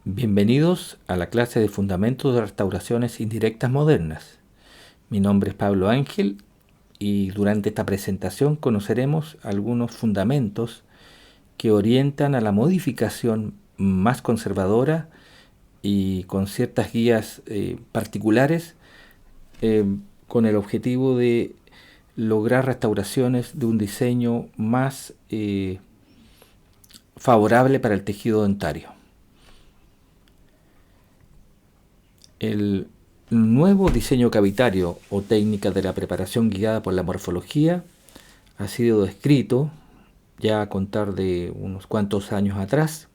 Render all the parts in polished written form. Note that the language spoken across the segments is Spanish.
Bienvenidos a la clase de Fundamentos de Restauraciones Indirectas Modernas. Mi nombre es Pablo Ángel y durante esta presentación conoceremos algunos fundamentos que orientan a la modificación más conservadora y con ciertas guías particulares con el objetivo de lograr restauraciones de un diseño más favorable para el tejido dentario. El nuevo diseño cavitario o técnica de la preparación guiada por la morfología ha sido descrito ya a contar de unos cuantos años atrás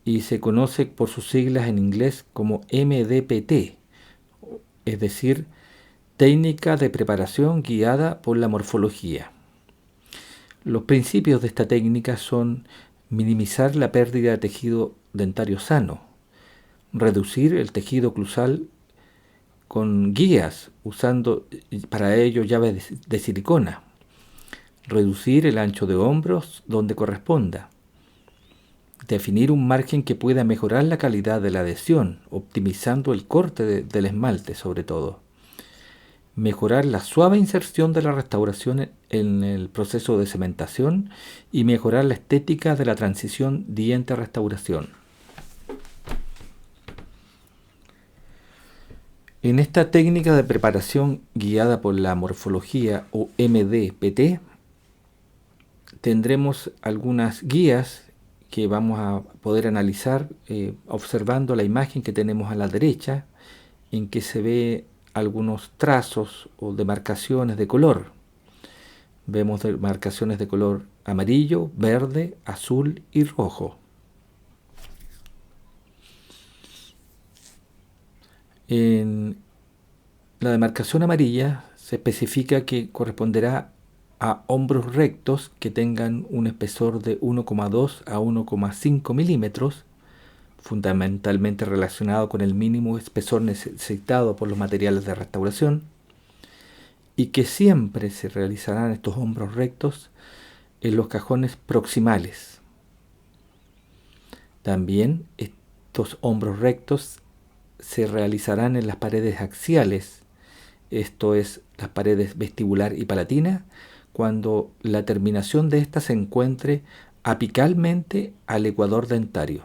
y se conoce por sus siglas en inglés como MDPT, es decir, técnica de preparación guiada por la morfología. Los principios de esta técnica son minimizar la pérdida de tejido dentario sano, reducir el tejido oclusal con guías, usando para ello llaves de silicona, reducir el ancho de hombros donde corresponda, definir un margen que pueda mejorar la calidad de la adhesión, optimizando el corte del esmalte sobre todo, mejorar la suave inserción de la restauración en el proceso de cementación y mejorar la estética de la transición diente-restauración. En esta técnica de preparación guiada por la morfología o MDPT, tendremos algunas guías que vamos a poder analizar observando la imagen que tenemos a la derecha, en que se ve algunos trazos o demarcaciones de color. Vemos demarcaciones de color amarillo, verde, azul y rojo. En la demarcación amarilla se especifica que corresponderá a hombros rectos que tengan un espesor de 1,2 a 1,5 milímetros, fundamentalmente relacionado con el mínimo espesor necesitado por los materiales de restauración, y que siempre se realizarán estos hombros rectos en los cajones proximales. También estos hombros rectos se realizarán en las paredes axiales, esto es, las paredes vestibular y palatina, cuando la terminación de ésta se encuentre apicalmente al ecuador dentario.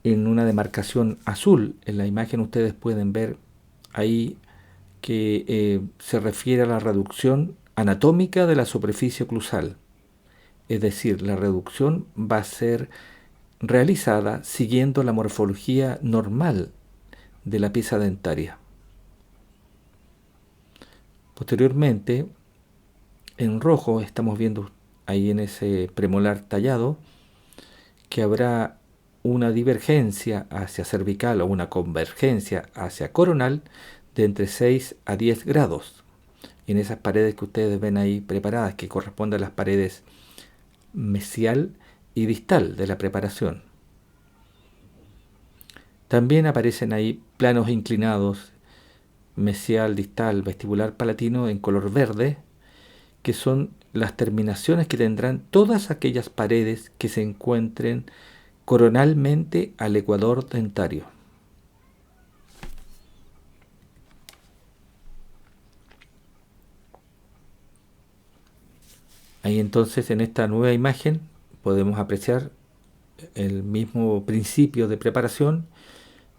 En una demarcación azul, en la imagen ustedes pueden ver ahí que se refiere a la reducción anatómica de la superficie oclusal, es decir, la reducción va a ser realizada siguiendo la morfología normal de la pieza dentaria. Posteriormente, en rojo estamos viendo ahí en ese premolar tallado que habrá una divergencia hacia cervical o una convergencia hacia coronal de entre 6 a 10 grados en esas paredes que ustedes ven ahí preparadas, que corresponden a las paredes mesial y distal de la preparación. También aparecen ahí planos inclinados, mesial, distal, vestibular, palatino en color verde, que son las terminaciones que tendrán todas aquellas paredes que se encuentren coronalmente al ecuador dentario. Ahí entonces en esta nueva imagen podemos apreciar el mismo principio de preparación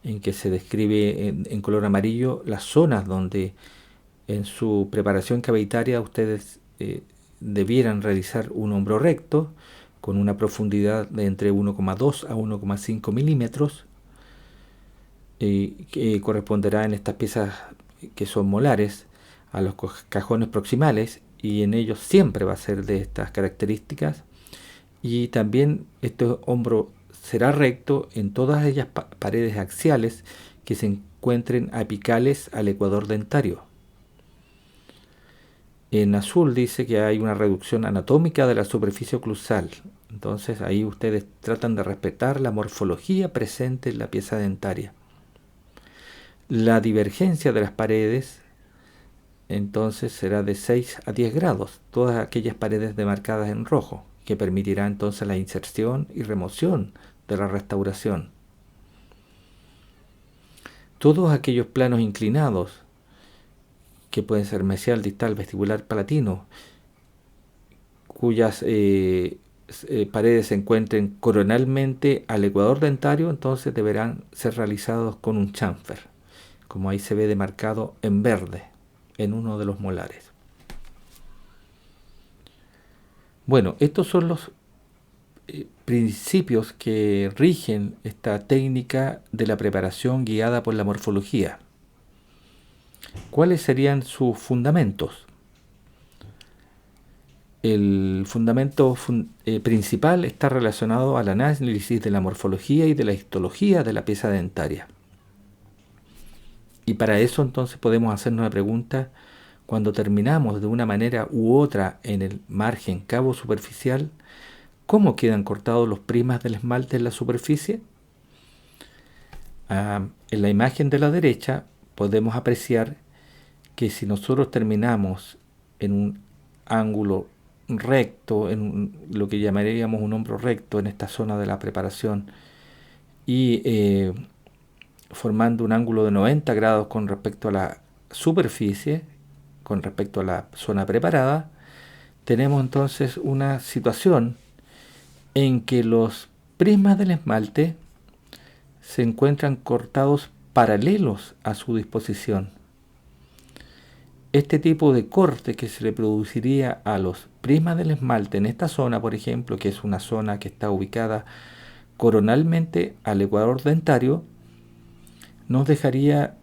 en que se describe en color amarillo las zonas donde en su preparación cavitaria ustedes debieran realizar un hombro recto con una profundidad de entre 1,2 a 1,5 milímetros que corresponderá en estas piezas que son molares a los cajones proximales, y en ellos siempre va a ser de estas características, y también este hombro será recto en todas ellas paredes axiales que se encuentren apicales al ecuador dentario. En azul dice que hay una reducción anatómica de la superficie oclusal, entonces ahí ustedes tratan de respetar la morfología presente en la pieza dentaria. La divergencia de las paredes entonces será de 6 a 10 grados, todas aquellas paredes demarcadas en rojo, que permitirá entonces la inserción y remoción de la restauración. Todos aquellos planos inclinados, que pueden ser mesial, distal, vestibular, palatino, cuyas paredes se encuentren coronalmente al ecuador dentario, entonces deberán ser realizados con un chamfer, como ahí se ve demarcado en verde, en uno de los molares. Bueno, estos son los principios que rigen esta técnica de la preparación guiada por la morfología. ¿Cuáles serían sus fundamentos? El fundamento principal está relacionado al análisis de la morfología y de la histología de la pieza dentaria. Y para eso entonces podemos hacernos una pregunta: cuando terminamos de una manera u otra en el margen cabo superficial, ¿cómo quedan cortados los prismas del esmalte en la superficie? En la imagen de la derecha podemos apreciar que si nosotros terminamos en un ángulo recto, lo que llamaríamos un hombro recto en esta zona de la preparación, y formando un ángulo de 90 grados con respecto a la superficie, con respecto a la zona preparada, tenemos entonces una situación en que los prismas del esmalte se encuentran cortados paralelos a su disposición. Este tipo de corte que se le produciría a los prismas del esmalte en esta zona, por ejemplo, que es una zona que está ubicada coronalmente al ecuador dentario, nos dejaría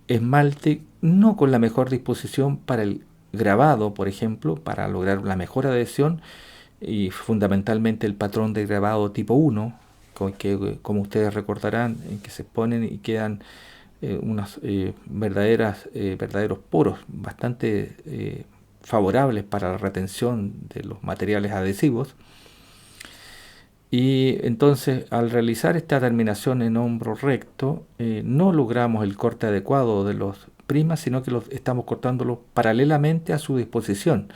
esmalte no con la mejor disposición para el grabado, por ejemplo, para lograr la mejor adhesión, y fundamentalmente el patrón de grabado tipo 1, que como ustedes recordarán, en que se ponen y quedan unos verdaderos poros bastante favorables para la retención de los materiales adhesivos. Y entonces, al realizar esta terminación en hombro recto, no logramos el corte adecuado de los prismas, sino que estamos cortándolos paralelamente a su disposición.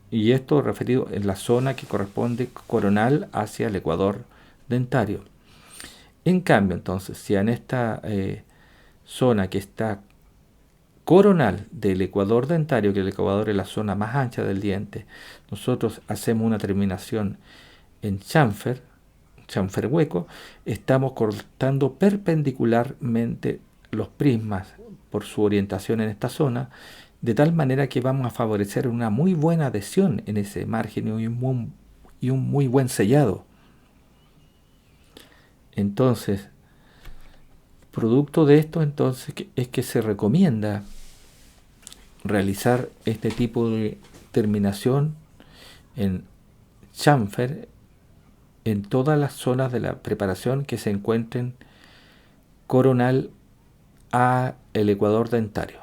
Y esto referido en la zona que corresponde coronal hacia el ecuador dentario. En cambio, entonces, si en esta zona que está coronal del ecuador dentario, que el ecuador es la zona más ancha del diente, nosotros hacemos una terminación en chamfer hueco, estamos cortando perpendicularmente los prismas por su orientación en esta zona, de tal manera que vamos a favorecer una muy buena adhesión en ese margen y un muy buen sellado. Entonces, producto de esto, entonces, es que se recomienda realizar este tipo de terminación en chamfer en todas las zonas de la preparación que se encuentren coronal a el ecuador dentario.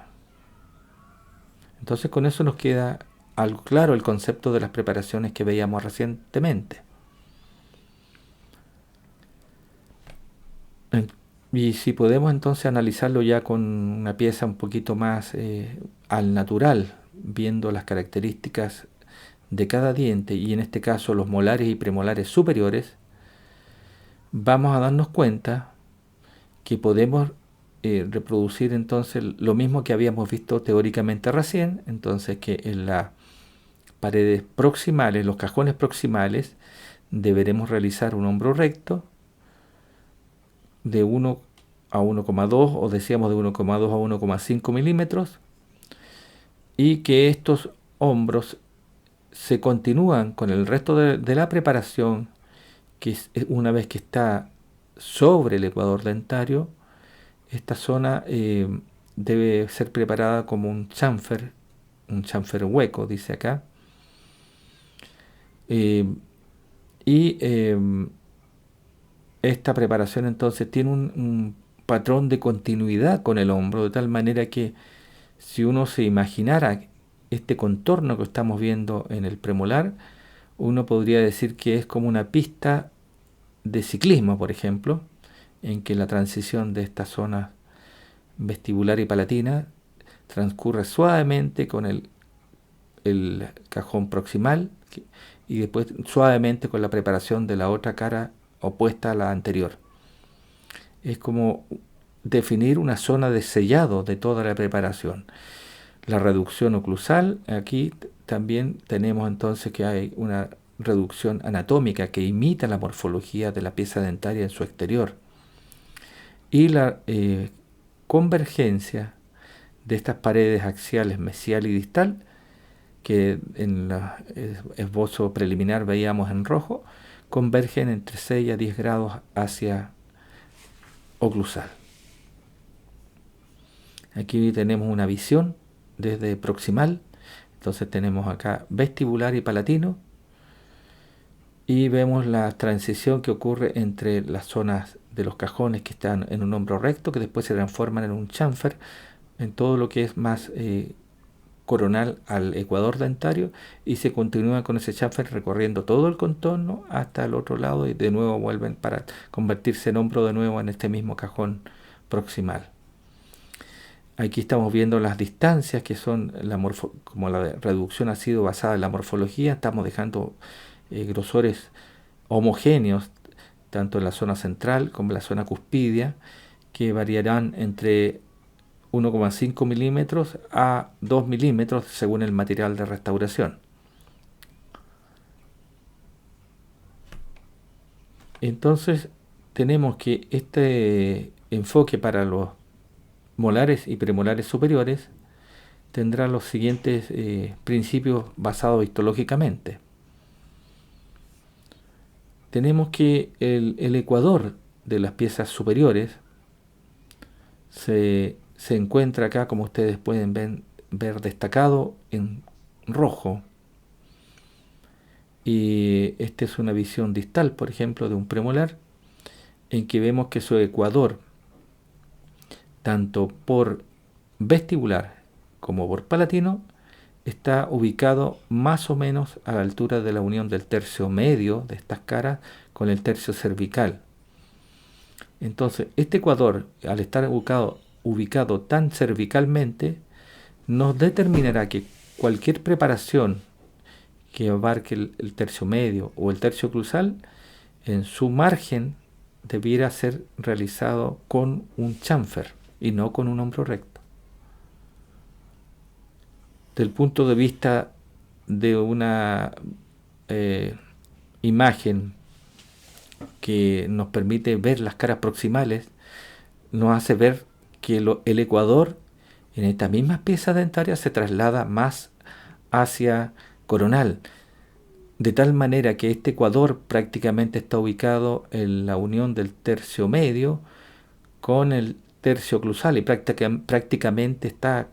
Entonces, con eso nos queda algo claro el concepto de las preparaciones que veíamos recientemente. Y si podemos entonces analizarlo ya con una pieza un poquito más al natural, viendo las características de cada diente, y en este caso los molares y premolares superiores, vamos a darnos cuenta que podemos reproducir entonces lo mismo que habíamos visto teóricamente recién, entonces que en las paredes proximales, los cajones proximales, deberemos realizar un hombro recto de 1 a 1,2, o decíamos de 1,2 a 1,5 milímetros, y que estos hombros se continúan con el resto de la preparación, que es una vez que está sobre el ecuador dentario. Esta zona debe ser preparada como un chamfer hueco, dice acá. Esta preparación entonces tiene un patrón de continuidad con el hombro, de tal manera que si uno se imaginara este contorno que estamos viendo en el premolar, uno podría decir que es como una pista de ciclismo, por ejemplo, en que la transición de esta zona vestibular y palatina transcurre suavemente con el cajón proximal, y después suavemente con la preparación de la otra cara opuesta a la anterior. Es como definir una zona de sellado de toda la preparación. La reducción oclusal, aquí también tenemos entonces que hay una reducción anatómica que imita la morfología de la pieza dentaria en su exterior. Y la convergencia de estas paredes axiales mesial y distal, que en el esbozo preliminar veíamos en rojo, convergen entre 6 a 10 grados hacia oclusal. Aquí tenemos una visión desde proximal, entonces tenemos acá vestibular y palatino, y vemos la transición que ocurre entre las zonas de los cajones que están en un hombro recto, que después se transforman en un chamfer, en todo lo que es más coronal al ecuador dentario, y se continúa con ese chamfer recorriendo todo el contorno hasta el otro lado y de nuevo vuelven para convertirse en hombro de nuevo en este mismo cajón proximal. Aquí estamos viendo las distancias que son como la reducción ha sido basada en la morfología, estamos dejando grosores homogéneos tanto en la zona central como en la zona cuspidia, que variarán entre 1,5 milímetros a 2 milímetros según el material de restauración. Entonces tenemos que este enfoque para los molares y premolares superiores tendrá los siguientes principios basados histológicamente. Tenemos que el ecuador de las piezas superiores se encuentra acá, como ustedes pueden ver destacado en rojo. Y esta es una visión distal, por ejemplo, de un premolar, en que vemos que su ecuador, tanto por vestibular como por palatino, está ubicado más o menos a la altura de la unión del tercio medio de estas caras con el tercio cervical. Entonces, este ecuador, al estar ubicado tan cervicalmente, nos determinará que cualquier preparación que abarque el tercio medio o el tercio oclusal, en su margen debiera ser realizado con un chamfer y no con un hombro recto. Del punto de vista de una imagen que nos permite ver las caras proximales, nos hace ver que el ecuador en esta misma pieza dentaria se traslada más hacia coronal, de tal manera que este ecuador prácticamente está ubicado en la unión del tercio medio con el tercio oclusal y prácticamente está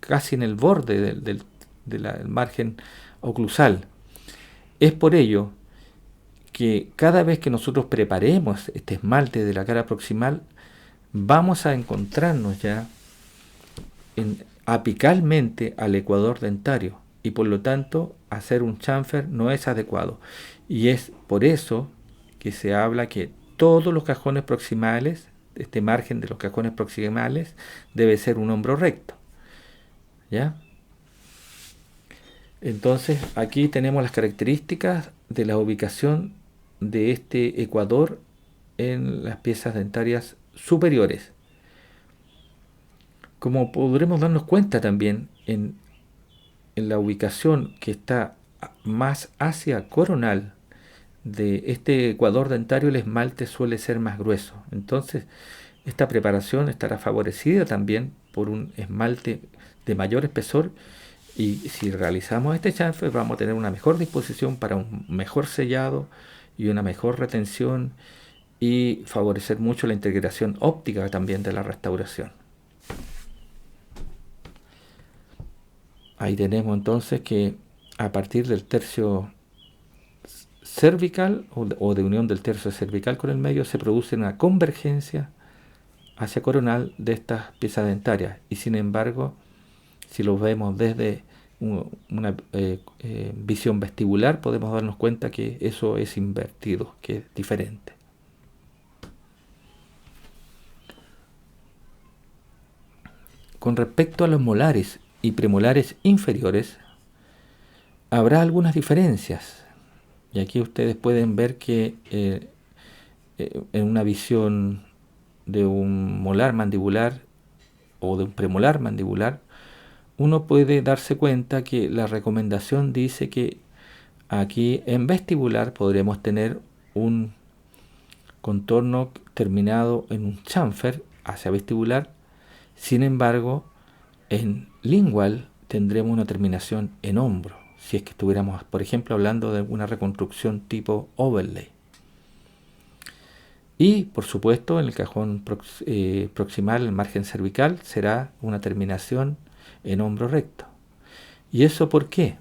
casi en el borde del margen oclusal. Es por ello que cada vez que nosotros preparemos este esmalte de la cara proximal, vamos a encontrarnos ya apicalmente al ecuador dentario y por lo tanto hacer un chamfer no es adecuado. Y es por eso que se habla que todos los cajones proximales, este margen de los cajones proximales, debe ser un hombro recto. ¿Ya? Entonces aquí tenemos las características de la ubicación de este ecuador en las piezas dentarias superiores. Como podremos darnos cuenta también en la ubicación que está más hacia coronal de este ecuador dentario, el esmalte suele ser más grueso. Entonces esta preparación estará favorecida también por un esmalte de mayor espesor, y si realizamos este chamfer vamos a tener una mejor disposición para un mejor sellado y una mejor retención y favorecer mucho la integración óptica también de la restauración. Ahí tenemos entonces que a partir del tercio cervical o de unión del tercio cervical con el medio se produce una convergencia hacia coronal de estas piezas dentarias, y sin embargo si lo vemos desde una visión vestibular podemos darnos cuenta que eso es invertido, que es diferente. Con respecto a los molares y premolares inferiores, Habrá algunas diferencias, y aquí ustedes pueden ver que en una visión de un molar mandibular o de un premolar mandibular, uno puede darse cuenta que la recomendación dice que aquí en vestibular podremos tener un contorno terminado en un chamfer hacia vestibular. Sin embargo, en lingual tendremos una terminación en hombro, si es que estuviéramos, por ejemplo, hablando de una reconstrucción tipo overlay. Y, por supuesto, en el cajón proximal, el margen cervical, será una terminación en hombro recto. ¿Y eso por qué?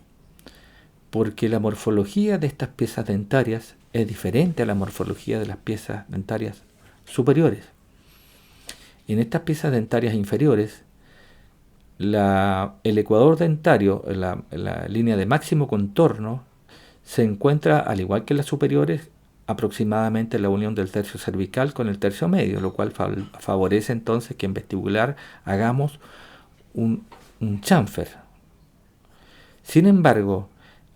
Porque la morfología de estas piezas dentarias es diferente a la morfología de las piezas dentarias superiores. En estas piezas dentarias inferiores, el ecuador dentario, la línea de máximo contorno, se encuentra, al igual que las superiores, aproximadamente la unión del tercio cervical con el tercio medio, lo cual favorece entonces que en vestibular hagamos un chamfer. Sin embargo,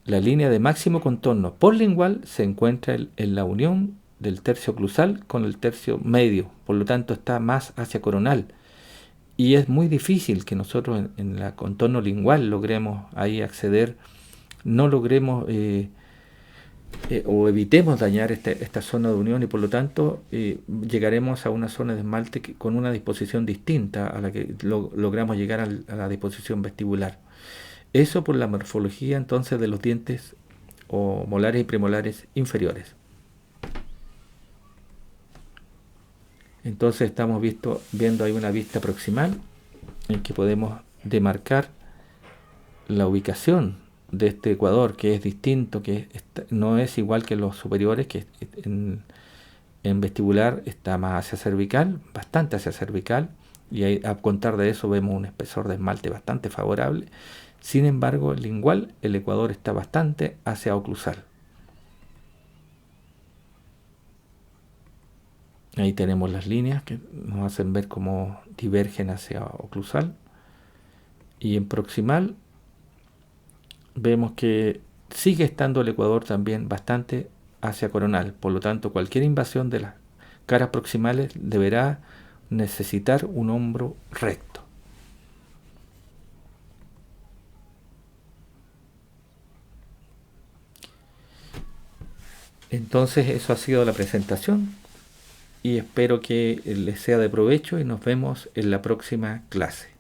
la línea de máximo contorno poslingual se encuentra en la unión del tercio oclusal con el tercio medio, por lo tanto está más hacia coronal. Y es muy difícil que nosotros en la contorno lingual logremos ahí acceder, no logremos o evitemos dañar esta zona de unión, y por lo tanto llegaremos a una zona de esmalte con una disposición distinta a la que logramos llegar a la disposición vestibular. Eso por la morfología entonces de los dientes o molares y premolares inferiores. Entonces estamos viendo ahí una vista proximal en que podemos demarcar la ubicación de este ecuador, que es distinto, que no es igual que los superiores, que en vestibular está más hacia cervical, bastante hacia cervical, y ahí, a contar de eso vemos un espesor de esmalte bastante favorable. Sin embargo, en lingual el ecuador está bastante hacia oclusal. Ahí tenemos las líneas que nos hacen ver cómo divergen hacia oclusal. Y en proximal vemos que sigue estando el ecuador también bastante hacia coronal. Por lo tanto, cualquier invasión de las caras proximales deberá necesitar un hombro recto. Entonces, eso ha sido la presentación y espero que les sea de provecho y nos vemos en la próxima clase.